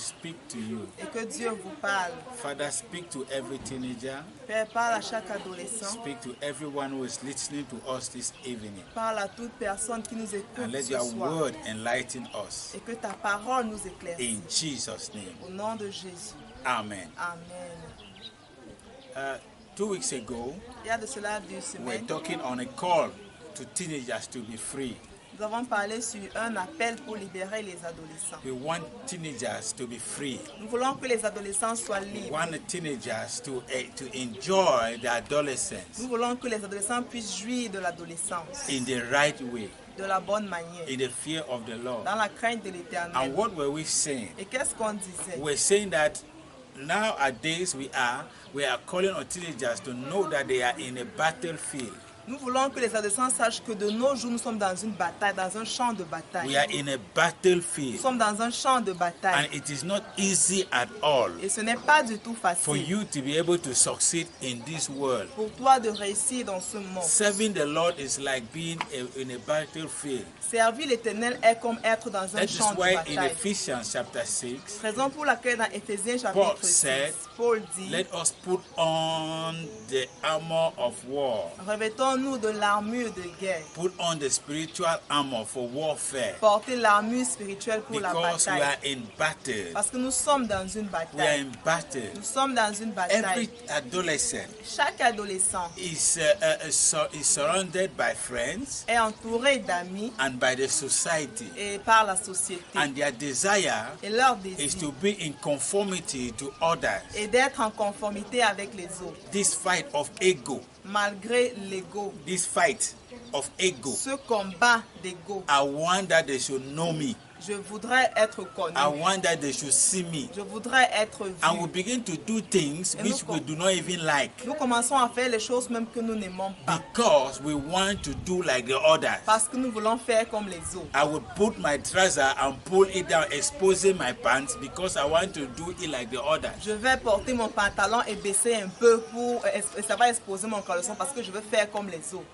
speak to you. Et que Dieu vous parle. Father, speak to every teenager. Père, parle à chaque adolescent. Speak to everyone who is listening to us this evening. Parle à toute personne qui nous écoute And let ce your soir. word enlighten us. Et que ta parole nous éclaircisse. In Jesus' name. Au nom de Jésus. Amen. Amen. 2 weeks ago, Il y a de cela 2 we were semaines, talking on a call to teenagers to be free. nous avons parlé sur un appel pour libérer les adolescents. We want teenagers to be free. Nous voulons que les adolescents soient We libres. want the teenagers to enjoy their adolescence Nous voulons que les adolescents puissent jouir de l'adolescence in the right way, de la bonne manière, in the fear of the Lord. dans la crainte de And l'Éternel. what were we saying? Et qu'est-ce qu'on disait? We're saying that nowadays we are calling on teenagers to know that they are in a battlefield. Nous voulons que les adolescents sachent que de nos jours, nous sommes dans une bataille, dans un champ de bataille. We are in a Nous battlefield, sommes dans un champ de and bataille. it is not easy at all Et ce n'est pas du tout for facile you to be able to succeed in this world. pour toi de réussir dans ce monde. Serving the Lord is like being in a battlefield. Servir l'Éternel est comme être dans un That is champ de why in bataille. Ephesians chapter 6, Raison pour laquelle dans Éphésiens Paul chapitre 6, said, Paul dit, let us put on the armor of war. revêtons-nous de l'armure de guerre. Put on the spiritual armor for warfare. Porter l'armure spirituelle pour la Because we bataille. are in battle. Parce que nous sommes dans une We are bataille. in battle. Nous sommes dans une Every bataille. adolescent Chaque adolescent is surrounded by friends est entouré d'amis and by the society. et par la société. And their desire Et leur is désir to be in conformity to others. est d'être en conformité avec les autres, This fight of ego, malgré l'ego. this fight of ego. Ce combat d'ego. I want that they should know me. Je voudrais être connu. I want that they should see me. Je voudrais être And we vu. begin to do things Et which nous we do not even like Nous commençons à faire les choses même que nous n'aimons pas. because we want to do like the others. Parce que nous voulons faire comme les autres. I would put my trouser and pull it down, exposing my pants because I want to do it like the others. Je vais porter mon pantalon et baisser un peu pour et ça va exposer mon caleçon parce que je veux faire comme les autres.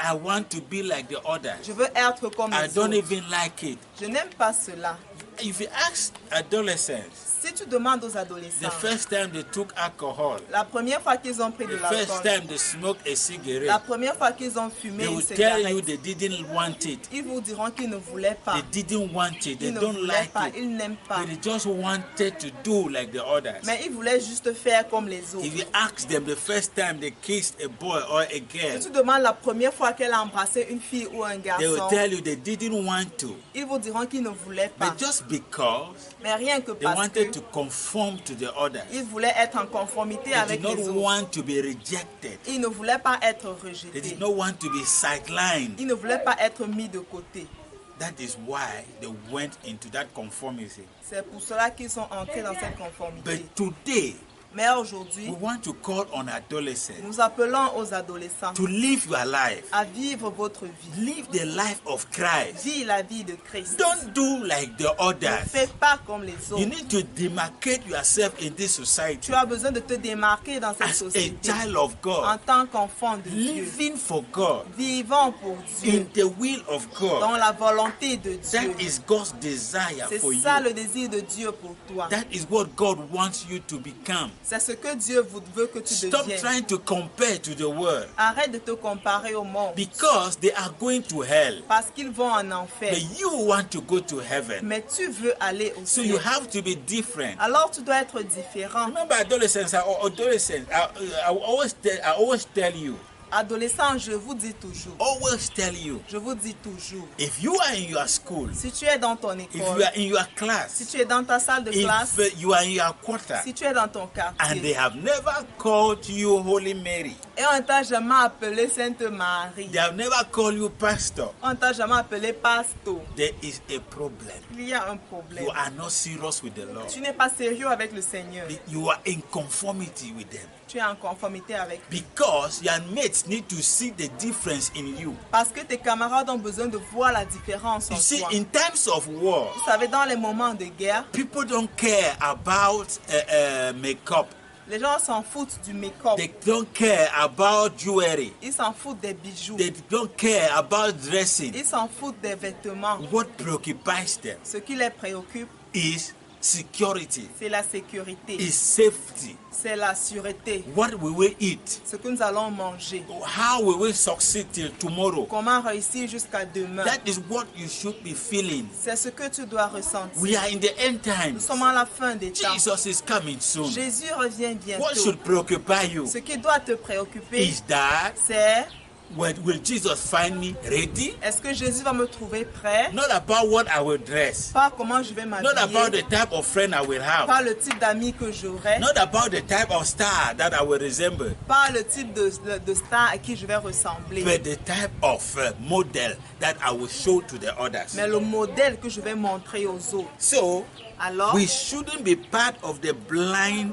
I want to be like the others. Je veux être comme I les don't autres. even like it. Je n'aime pas cela. If you ask adolescents, Si tu demandes aux the adolescents, first time they took alcohol, la première fois qu'ils ont pris de the first l'alcool, time they smoked a la cigarette, première fois qu'ils ont fumé they une will tell you cigarette, they didn't want it. ils vous diront qu'ils ne voulaient pas. They didn't want it. They Ils ne don't voulaient like pas, it. ils n'aiment pas. But they just wanted to do like the others. Mais ils voulaient juste faire comme les autres. If you ask them the first time they kissed a boy or a girl, Si tu demandes la première fois qu'elle a embrassé une fille ou un they will garçon, tell you they didn't want to. ils vous diront qu'ils ne voulaient pas. But just because Mais rien que they parce wanted que to conform to the others, ils voulaient être en conformité they avec did not les autres. want to be rejected. Ils ne voulaient pas être They rejetés. did not want to be sidelined. Ils ne voulaient pas être mis de côté. That is why they went into that conformity. C'est pour cela qu'ils sont entrés dans cette conformité. But today, Mais aujourd'hui, we want to call on adolescents nous appelons aux adolescents to live your life. à vivre votre vie. Live the life of Christ. Vis la vie de Christ. Don't do like the Ne others. fais pas comme les You autres. need to demarcate yourself in this society Tu as besoin de te démarquer dans cette as a société child of en God, tant qu'enfant de Dieu. living for God, Vivant pour in Dieu, the will of dans God. la volonté de That Dieu. is God's desire C'est for ça you. le désir de Dieu pour toi. That is what God wants you to become. C'est ce que Dieu veut que tu Stop deviennes. trying to compare to the world Arrête de te comparer au monde because they are going to hell. parce qu'ils vont en enfer. But you want to go to heaven. Mais tu veux aller au So you ciel. have to be different. Alors tu dois être différent. Remember adolescents, I always tell you, Adolescent, je vous dis toujours. always tell you, Je vous dis toujours. if you are in your school, Si tu es dans ton if you école, are in your si class, tu es dans ta salle de classe, if you are in your quarter, si tu es dans ton and they quartier, have never called you Holy Mary, et on t'a jamais appelé Sainte Marie, they have never called you Pastor, on t'a jamais appelé pasteur, there is a problem. il y a un problème. You are not serious with the Lord. Tu n'es pas sérieux avec le Seigneur. You are in conformity with them. Tu es en conformité avec lui. Because your mates need to see the difference in you. Parce que tes camarades ont besoin de voir la différence en You see, toi. in times of war, Vous savez, dans les moments de guerre, people don't care about makeup. les gens s'en foutent du make-up. They don't care about jewelry. Ils s'en foutent des bijoux. They don't care about dressing. Ils s'en foutent des vêtements. What preoccupies them Ce qui les préoccupe, is security, c'est la sécurité, is safety. c'est la sûreté. What will we eat? Ce que nous allons manger. How will we succeed till tomorrow? Comment réussir jusqu'à demain. That is what you should be feeling. C'est ce que tu dois ressentir. We are in the end Nous times. sommes à la fin des temps. Jesus is coming soon. Jésus revient What bientôt. should preoccupy you Ce qui doit te préoccuper, is that c'est will Jesus find me ready? est-ce que Jésus va me trouver prêt? Not about what I will dress. Pas comment je vais Not about the m'habiller, type of friend I will have. pas le type d'amis que j'aurai, Not about the type of star that I will resemble. pas le type de star à qui je vais ressembler, But the type of model that I will show to the others. mais le modèle que je vais montrer aux autres. So, Alors, we shouldn't be part of the blind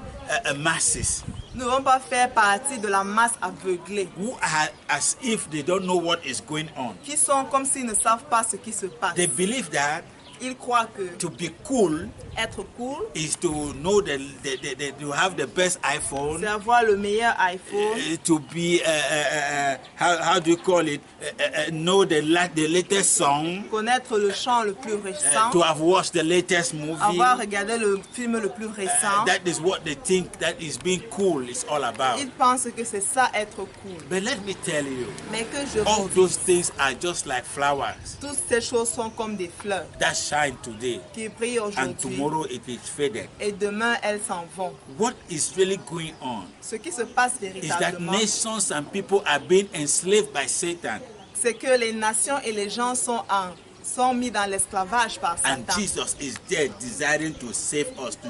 masses nous ne devons pas faire partie de la masse aveuglée, who are as if they don't know what is going on. qui sont comme s'ils ne savent pas ce qui se passe. They believe that Ils croient que to be cool être cool, is to know to have the best iPhone, c'est avoir le meilleur iPhone, to be how do you call it? Know the latest song, connaître le chant le plus récent, to have watched the latest movie. avoir regardé le film le plus récent. That is what they think that is being cool is all about. Ils pensent que c'est ça être cool. But let me tell you, Mais que je all vous those things are just like flowers toutes ces choses sont comme des fleurs that shine today, qui brillent and aujourd'hui tomorrow it is faded. et demain elles s'en vont. What is really going on Ce qui se passe is that véritablement, nations and people are being enslaved by Satan, c'est que les nations et les gens sont mis dans l'esclavage par and Satan. Jesus is there desiring to save us, to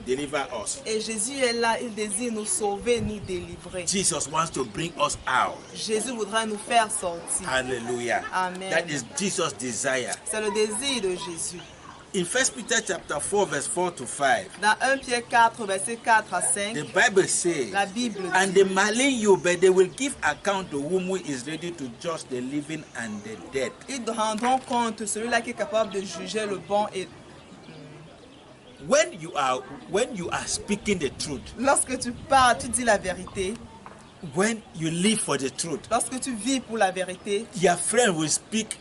deliver us. Et Jésus est là, il désire nous sauver, nous délivrer. Jesus wants to bring us out. Jésus voudra nous faire sortir. Hallelujah. Amen. That is Jesus' desire. C'est le désir de Jésus. In 1 Peter chapter 4, verse 4 to 5, Dans 1 Pierre 4, versets 4 à 5, the Bible says, la Bible and dit, they malign you, but they will give account to whom who is ready to judge the living and the dead. ils rendront compte celui-là qui est capable de juger le bon et When you are speaking the truth, lorsque tu parles, tu dis la vérité. when you live for the truth, Lorsque tu vis pour la vérité, your friend will speak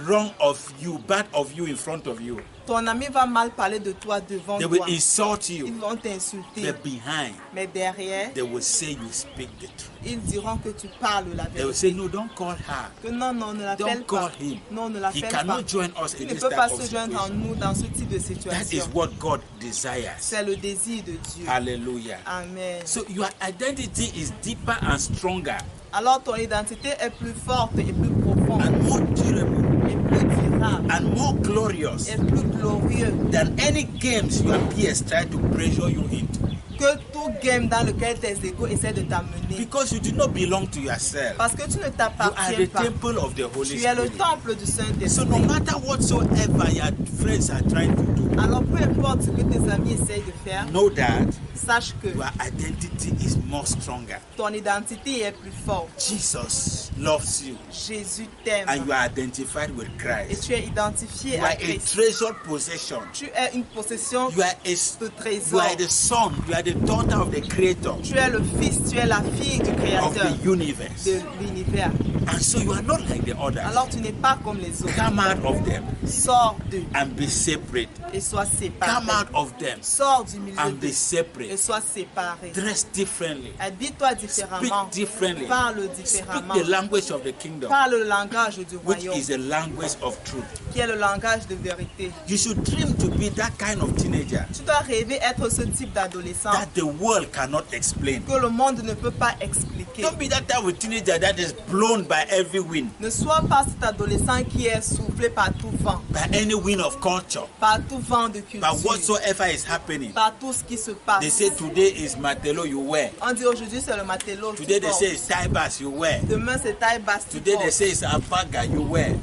wrong of you, bad of you in front of you. ton ami va mal parler de toi devant They toi. will insult Ils you, vont t'insulter. but behind, Mais derrière, they will say you speak the truth. ils diront que tu parles la They will say, vérité. no, don't call her. Que non, non, ne l'appelle Don't call pas. him. Non, ne He l'appelle pas. cannot join us Il in ne this peut type pas of se joindre en situation. nous dans ce type de That is situation. what God desires. C'est le désir de Dieu. Hallelujah. Amen. So your identity is deeper and stronger Alors ton identité est plus forte et plus profonde and more durable et plus durable and more glorious et plus glorieux than any games your peers try to pressure you into. que tout game dans lequel tes égos essaient de t'amener. Because you do not belong to yourself. Parce que tu ne You are t'appartiens the pas. temple of the Holy Tu es le Spirit. temple du So Saint-Esprit. no matter whatsoever your friends are trying to do, Alors peu importe ce que tes amis essayent de faire, know that sache que your identity is more stronger. ton identité est plus forte. Jesus loves you Jésus t'aime and you are identified with et Christ. tu es identifié You à are a Christ. treasured possession. Tu es une possession You are de you trésor. are the son, you are the daughter of the creator Tu es le fils, tu es la fille du of Créateur the universe. de l'univers. And so you are not like the others. Alors tu n'es pas comme les autres. Come out of them Sors d'eux and be separate. et sois séparé. Come out of them Sors du milieu and d'eux be et separate. sois séparé. Dress differently. Habille-toi Speak différemment. differently. Parle Speak différemment. the language of the kingdom, Parle le langage du which royaume, is the language of truth. qui est le langage de vérité. You should dream to be that kind of teenager Tu dois rêver être ce type d'adolescent that the world cannot explain. que le monde ne peut pas expliquer. Don't be that type of teenager that is blown by every wind, Ne sois pas cet adolescent qui est soufflé par tout vent, by any wind of culture, par tout vent de by culture, whatsoever is happening. par tout ce qui se They passe. say today is Matelo you wear. On dit aujourd'hui c'est le matelot. que tu Today they portes. say it's tie bass you wear. Demain c'est taille basse. tu Today they portes. say it's apaga you wear.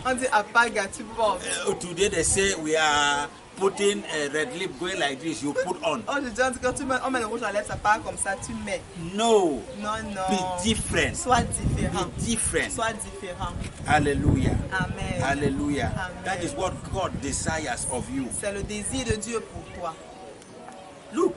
On dit apaga, tu portes. Today they say we are putting a red lip going like this. You put on. Aujourd'hui on dit quand on met le rouge à lèvres, ça part comme ça, tu mets. No, Non, be non. different. Sois différent. Be different. Sois différent. Hallelujah. Amen. Hallelujah. Amen. That is what God desires of you. C'est le désir de Dieu pour toi. Look,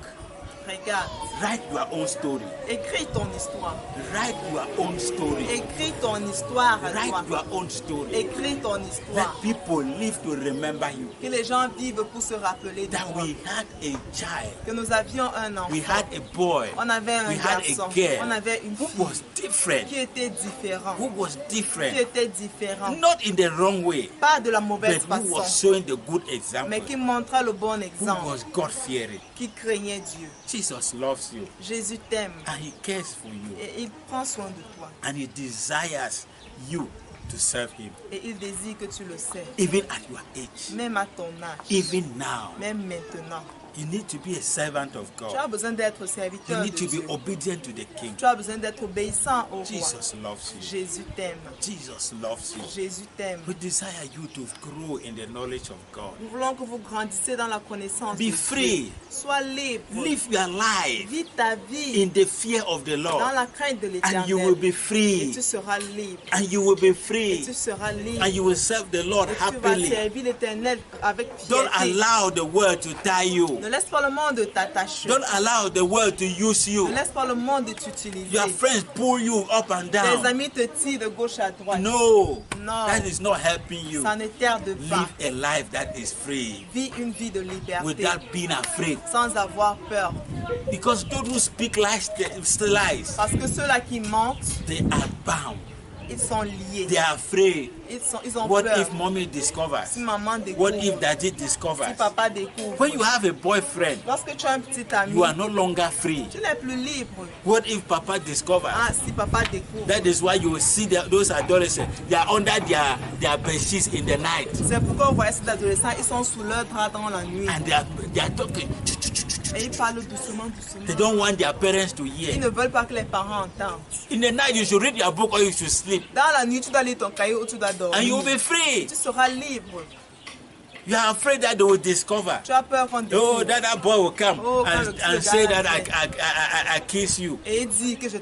Regarde, Write your own story. écris ton histoire. Write your own story. Écris ton histoire à Write toi. your own story. Écris ton Let histoire. people live to remember you. Que les gens vivent pour se rappeler de That toi. we had a child. Que nous avions un We enfant. had a boy. On avait un We had garçon. a girl On avait une who fille was different. qui était différente. Who was Qui different. était différente. Not in the wrong way, Pas de la but mauvaise who was façon, showing the good mais example. qui montra le bon Who exemple. was God fearing. Qui craignait Dieu. Jesus loves you Jésus t'aime and he cares for you et il prend soin de toi. and he desires you to serve him Et il désire que tu le sais. even at your age, Même à ton âge. even now. Même maintenant. You need to be a servant of Tu God. as besoin d'être You serviteur de need to be Dieu. obedient to the king. Tu as besoin d'être obéissant au roi. Jesus loves you. Jésus t'aime. Jesus loves you. Jésus t'aime. We desire you to grow in the knowledge of God. Nous voulons que vous grandissiez dans la connaissance Be de Dieu. free. Sois libre. Live your life Vis ta vie in the fear of the Lord, dans la crainte de and you will l'Éternel. be Et free. tu seras libre. And you will be Et free. tu seras libre. And you will serve the Lord Et tu vas happily. servir l'Éternel avec Don't fierté. allow the world to tie you. Ne laisse pas le monde t'attacher. Don't allow the world to use you. Ne laisse pas le monde t'utiliser. Your friends pull you up and Tes down. amis te tirent de gauche à droite. No, No. that is not helping you. Ça ne t'aide pas. Live a life that is free Vis une vie de liberté without being afraid. sans avoir peur. Because those who speak lies, lies, Parce que ceux-là qui mentent, they are bound. ils sont liés. They are afraid. Ils ont What peur. if mommy discovers? Si maman What découvre, if daddy si discovers? papa découvre, When you have a boyfriend, lorsque tu as un petit ami, you are no longer free. tu n'es plus libre. What if papa discovers? Ah, si papa découvre, That is why you will see those adolescents. They are under their bed sheets in the night, c'est pourquoi vous voyez ces adolescents, ils sont sous leur drap dans la nuit. and they are talking. Et ils parlent doucement, doucement. They don't want their parents to Ils hear. ne veulent pas que les parents entendent. In the night, you should read your book or you should sleep, Dans la nuit, tu dois lire ton cahier ou tu dois dormir. and you will be free. Tu seras libre. You are afraid that they will discover. Tu as peur qu'on Oh, découvre. that boy will come Oh, quand le and petit say gars that là I kiss you. Et il dit que je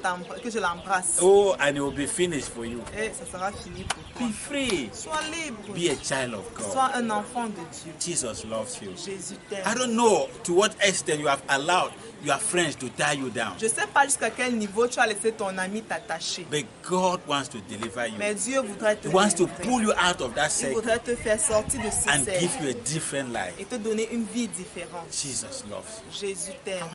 l'embrasse. Oh, and it will be finished for you. Et ça sera fini pour toi. Be free. Sois libre. Be a child of God. Sois un enfant de Dieu. Jesus loves you. Jésus I t'aime. don't know to what extent you have allowed your friends to tie you down, Je ne sais pas jusqu'à quel niveau tu as laissé ton ami t'attacher. but God wants to deliver you. Mais Dieu voudrait te He wants to délivrer. pull you out of that Il circle voudrait te faire sortir de ce and cercle give you a different life. et te donner une vie différente. Jesus loves you. Jésus t'aime.